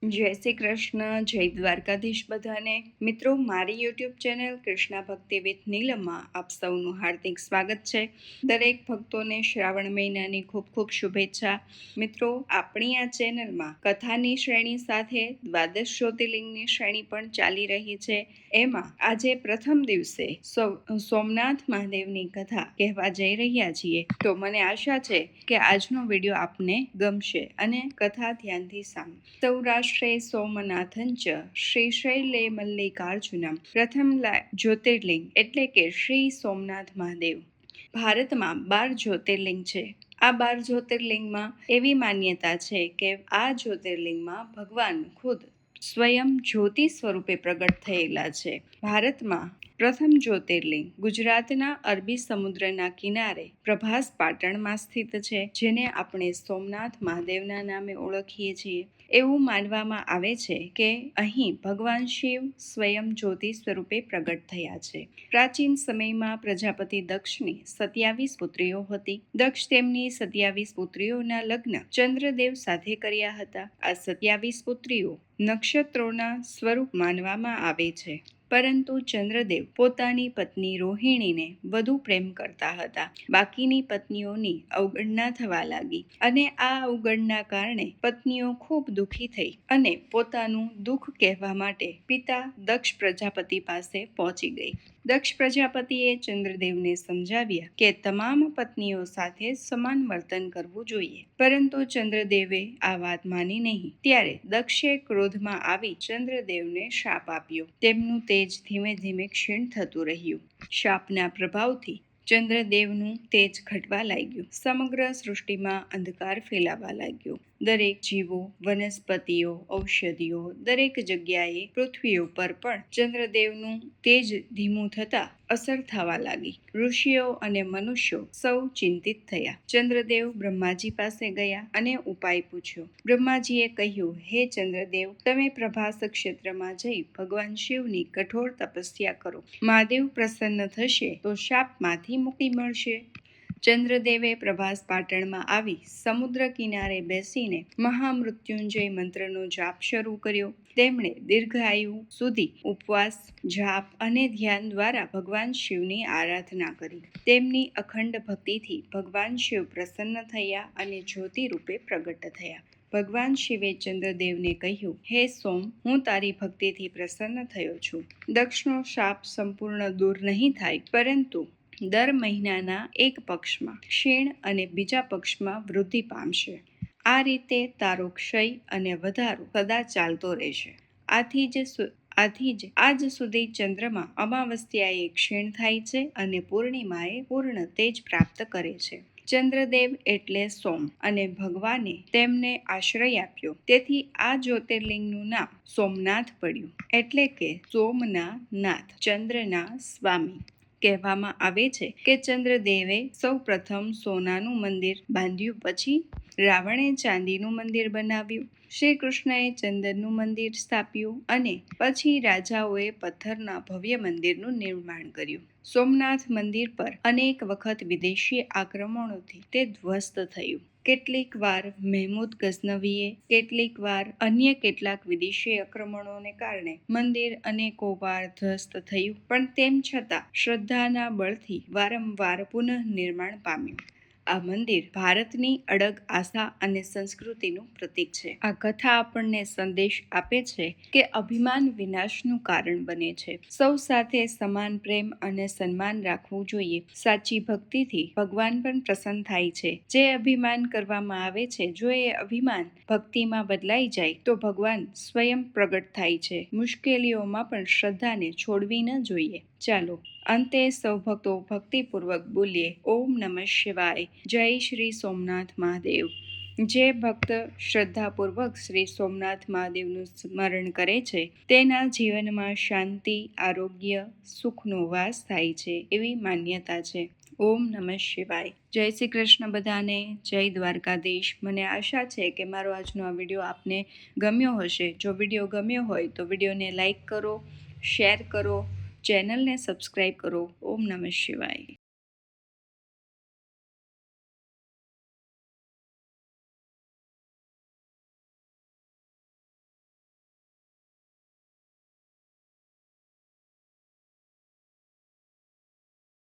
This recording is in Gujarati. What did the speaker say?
જય શ્રી કૃષ્ણ, જય દ્વારકાધીશ બધાને. મિત્રો, મારી યુટ્યુબ ચેનલ કૃષ્ણા ભક્તિ વિથ નીલમમાં આપ સૌનું હાર્દિક સ્વાગત છે. દરેક ભક્તોને શ્રાવણ મહિનાની ખૂબ ખૂબ શુભેચ્છા. મિત્રો, આપણી આ ચેનલમાં કથાની શ્રેણી સાથે દ્વાદશ જ્યોતિર્લિંગની શ્રેણી પણ ચાલી રહી છે. એમાં આજે પ્રથમ દિવસે સોમનાથ મહાદેવની કથા કહેવા જઈ રહ્યા છીએ. તો મને આશા છે કે આજનો વિડીયો આપને ગમશે અને કથા ધ્યાનથી સાંભળો. સૌરાષ્ટ્ર સોમનાથં ચ શ્રીશૈલે મલ્લિકાર્જુનમ પ્રથમ જ્યોતિર્લિંગ એટલે કે શ્રી સોમનાથ મહાદેવ. ભારતમાં 12 જ્યોતિર્લિંગ છે. આ 12 જ્યોતિર્લિંગમાં એવી માન્યતા છે કે આ જ્યોતિર્લિંગમાં ભગવાન ખુદ સ્વયં જ્યોતિ સ્વરૂપે પ્રગટ થયેલા છે. ભારતમાં પ્રથમ જ્યોતિર્લિંગ ગુજરાતના અરબી સમુદ્રના કિનારે પ્રભાસ પાટણમાં સ્થિત છે, જેને આપણે સોમનાથ મહાદેવના નામે ઓળખીએ છીએ. એવું માનવામાં આવે છે કે અહીં ભગવાન શિવ સ્વયં જ્યોતિ સ્વરૂપે પ્રગટ થયા છે. પ્રાચીન સમયમાં પ્રજાપતિ દક્ષની 27 પુત્રીઓ હતી. દક્ષ તેમની 27 પુત્રીઓના લગ્ન ચંદ્રદેવ સાથે કર્યા હતા. આ 27 પુત્રીઓ નક્ષત્રોના સ્વરૂપ માનવામાં આવે છે, પરંતુ ચંદ્રદેવ પોતાની પત્ની રોહિણીને વધુ પ્રેમ કરતા હતા. બાકીની પત્નીઓની અવગણના થવા લાગી અને આ અવગણના કારણે પત્નીઓ ખૂબ દુઃખી થઈ અને પોતાનું દુઃખ કહેવા માટે પિતા દક્ષ પ્રજાપતિ પાસે પહોંચી ગઈ. દક્ષ પ્રજાપતિએ ચંદ્રદેવને સમજાવ્યા કે તમામ પત્નીઓ સાથે સમાન વર્તન કરવું જોઈએ, પરંતુ ચંદ્રદેવે આ વાત માની નહીં. ત્યારે દક્ષે ક્રોધમાં આવી ચંદ્રદેવને શાપ આપ્યો. તેમનું તેજ ધીમે ધીમે ક્ષીણ થતું રહ્યું. શાપના પ્રભાવથી ચંદ્રદેવનું તેજ ઘટવા લાગ્યું. સમગ્ર સૃષ્ટિમાં અંધકાર ફેલાવા લાગ્યો. દરેક જીવો, વનસ્પતિઓ, ઔષધિઓ, દરેક જગ્યાએ પૃથ્વી ઉપર પણ ચંદ્રદેવનું તેજ ધીમું થતા અસર થવા લાગી. ઋષિઓ અને મનુષ્યો સૌ ચિંતિત થયા. ચંદ્રદેવ બ્રહ્માજી પાસે ગયા અને ઉપાય પૂછ્યો. બ્રહ્માજીએ કહ્યું, હે ચંદ્રદેવ, તમે પ્રભાસ ક્ષેત્રમાં જઈ ભગવાન શિવની કઠોર તપસ્યા કરો. મહાદેવ પ્રસન્ન થશે તો શાપમાંથી મુક્તિ મળશે. ચંદ્રદેવે પ્રભાસ પાટણમાં આવી સમુદ્ર કિનારે બેસીને મહામૃત્યુંજય મંત્રનો જાપ શરૂ કર્યો. તેમણે દીર્ઘાયુ સુધી ઉપવાસ, જાપ અને ધ્યાન દ્વારા ભગવાન શિવની આરાધના કરી. તેમની અખંડ ભક્તિથી ભગવાન શિવ પ્રસન્ન થયા અને જ્યોતિ રૂપે પ્રગટ થયા. ભગવાન શિવે ચંદ્રદેવને કહ્યું, હે સોમ, હું તારી ભક્તિથી પ્રસન્ન થયો છું. દક્ષનો શાપ સંપૂર્ણ દૂર નહીં થાય, પરંતુ દર મહિનાના એક પક્ષમાં ક્ષીણ અને બીજા પક્ષમાં વૃદ્ધિ પામશે. આ રીતે તારો ક્ષય અને વધારો સદા ચાલતો રહેશે. આથી જ આજ સુધી ચંદ્રમાં અમાવસ્યાએ ક્ષીણ થાય છે અને પૂર્ણિમાએ પૂર્ણ તેજ પ્રાપ્ત કરે છે. ચંદ્રદેવ એટલે સોમ અને ભગવાને તેમને આશ્રય આપ્યો. તેથી આ જ્યોતિર્લિંગનું નામ સોમનાથ પડ્યું, એટલે કે સોમના નાથ, ચંદ્રના સ્વામી. કહેવામાં આવે છે કે ચંદ્રદેવે સૌ પ્રથમ સોનાનું મંદિર બાંધ્યું, પછી રાવણે ચાંદીનું મંદિર બનાવ્યું, શ્રી કૃષ્ણએ ચંદનનું મંદિર સ્થાપ્યું અને પછી રાજાઓએ પથ્થરના ભવ્ય મંદિરનું નિર્માણ કર્યું. સોમનાથ મંદિર પર અનેક વખત વિદેશી આક્રમણોથી તે ધ્વસ્ત થયું. કેટલીક વાર મહેમૂદ ગઝનવીએ, કેટલીક વાર અન્ય કેટલાક વિદેશી આક્રમણોને કારણે મંદિર અનેકો વાર ધ્વસ્ત થયું, પણ તેમ છતાં શ્રદ્ધાના બળથી વારંવાર પુનઃ નિર્માણ પામ્યું. આ મંદિર ભારતની અડગ આસ્થા અને સંસ્કૃતિનું પ્રતીક છે. આ કથા આપણને સંદેશ આપે છે કે અભિમાન વિનાશનું કારણ બને છે. સૌ સાથે સમાન પ્રેમ અને સન્માન રાખવું જોઈએ. સાચી ભક્તિથી ભગવાન પણ પ્રસન્ન થાય છે. જે અભિમાન કરવામાં આવે છે, જો એ અભિમાન ભક્તિમાં બદલાઈ જાય તો ભગવાન સ્વયં પ્રગટ થાય છે. મુશ્કેલીઓમાં પણ શ્રદ્ધાને છોડવી ન જોઈએ. ચાલો અંતે સૌ ભક્તો ભક્તિપૂર્વક બોલીએ, ઓમ નમઃ શિવાય. જય શ્રી સોમનાથ મહાદેવ. જે ભક્ત શ્રદ્ધાપૂર્વક શ્રી સોમનાથ મહાદેવનું સ્મરણ કરે છે, તેના જીવનમાં શાંતિ, આરોગ્ય, સુખનો વાસ થાય છે, એવી માન્યતા છે. ઓમ નમઃ શિવાય. જય શ્રી કૃષ્ણ બધાને. જય દ્વારકાધીશ. મને આશા છે કે મારો આજનો આ વિડીયો આપને ગમ્યો હશે. જો વિડીયો ગમ્યો હોય તો વિડીયોને લાઈક કરો, શેર કરો, ચેનલને સબસ્ક્રાઈબ કરો. ઓમ નમઃ શિવાય.